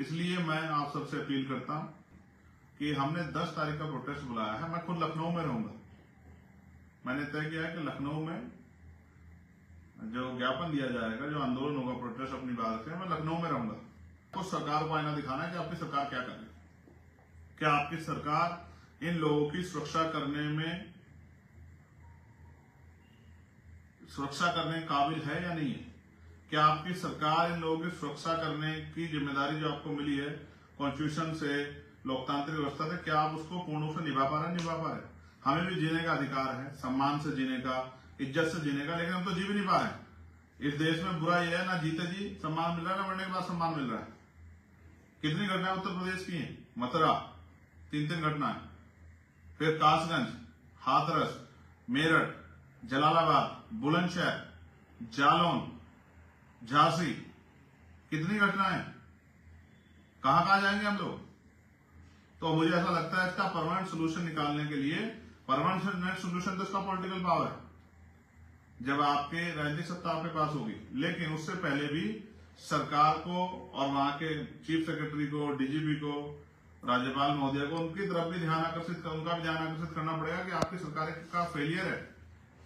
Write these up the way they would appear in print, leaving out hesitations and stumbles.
इसलिए मैं आप सबसे अपील करता हूं कि हमने 10 तारीख का प्रोटेस्ट बुलाया है। मैं खुद लखनऊ में रहूंगा। मैंने तय किया है कि लखनऊ में जो ज्ञापन दिया जाएगा, जो आंदोलन होगा प्रोटेस्ट अपनी बात से, मैं लखनऊ में रहूंगा। तो सरकार को आईना दिखाना है कि आपकी सरकार क्या कर रही है। क्या आपकी सरकार इन लोगों की सुरक्षा करने काबिल है या नहीं है? क्या आपकी सरकार इन लोगों की सुरक्षा करने की जिम्मेदारी जो आपको मिली है कॉन्स्टिट्यूशन से, लोकतांत्रिक व्यवस्था से, क्या आप उसको पूर्ण रूप से निभा पा रहे हैं? हमें भी जीने का अधिकार है, सम्मान से जीने का, इज्जत से जीने का, लेकिन हम तो जी भी नहीं पा रहे हैं। इस देश में बुरा यह है, ना जीते जी सम्मान मिल रहा है, ना मरने के बाद सम्मान मिल रहा है। कितनी घटनाएं उत्तर प्रदेश की हैं? मथुरा 3 घटनाएं, फिर कासगंज, हाथरस, मेरठ, जलालाबाद, बुलंदशहर, जालौन, झांसी, कितनी घटनाएं। कहां जाएंगे हम लोग? तो मुझे ऐसा लगता है इसका परमानेंट सोल्यूशन निकालने के लिए, परमानेंट सोल्यूशन तो इसका पॉलिटिकल पावर है जब आपके राजनीतिक सत्ता आपके पास होगी। लेकिन उससे पहले भी सरकार को और वहां के चीफ सेक्रेटरी को, डीजीपी को, राज्यपाल महोदय को उनका भी ध्यान आकर्षित करना पड़ेगा कि आपकी सरकार का फेलियर है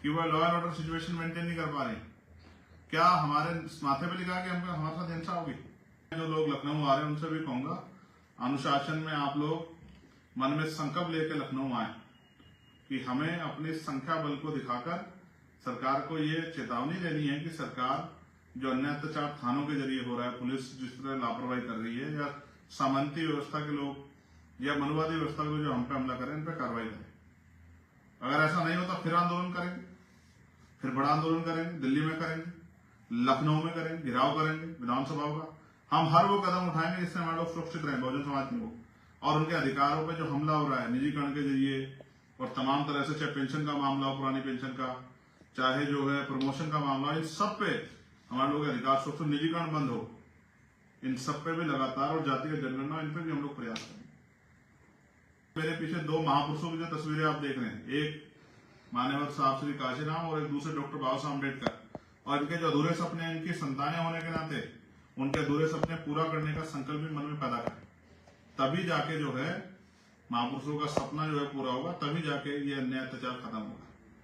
कि वह law and order situation maintain नहीं कर पा रही। क्या हमारे माथे पे लिखा है कि हमारे साथ हिंसा होगी? जो लोग लखनऊ आ रहे हैं उनसे भी कहूंगा, अनुशासन में आप लोग मन में संकल्प लेकर लखनऊ आए कि हमें अपनी संख्या बल को दिखाकर सरकार को ये चेतावनी देनी है कि सरकार जो अन्य अत्याचार थानों के जरिए हो रहा है, पुलिस जिस तरह लापरवाही कर रही है, या सामंती व्यवस्था के लोग या मनुवादी व्यवस्था को जो हम पे हमला करें, इन पर कार्रवाई करें। अगर ऐसा नहीं होता फिर आंदोलन करेंगे, फिर बड़ा आंदोलन करेंगे, दिल्ली में करेंगे, लखनऊ में करेंगे, घेराव करेंगे विधानसभाओं का। हम हर वो कदम उठाएंगे जिससे हमारे लोग सुरक्षित रहें, बहुजन समाज के लोग। और उनके अधिकारों पर जो हमला हो रहा है निजीकरण के जरिए और तमाम तरह से, चाहे पेंशन का मामला हो, पुरानी पेंशन का, चाहे जो है प्रमोशन का मामला, इन सब पे हमारे लोग अधिकार सुरक्षित, निजीकरण बंद हो, इन सब पे भी लगातार, और जातिगत जनगणना, इन पे भी हम लोग प्रयास करेंगे। मेरे पीछे 2 महापुरुषों की जो तस्वीरें आप देख रहे हैं, एक मान्यवर साहब श्री काशीराम और एक दूसरे डॉक्टर बाबा साहब अम्बेडकर, और इनके जो अधूरे सपने, इनकी संतानें होने के नाते उनके अधूरे सपने पूरा करने का संकल्प भी मन में पैदा करें। तभी जाके जो है महापुरुषों का सपना जो है पूरा होगा, तभी जाके ये अन्याय अत्याचार खत्म होगा।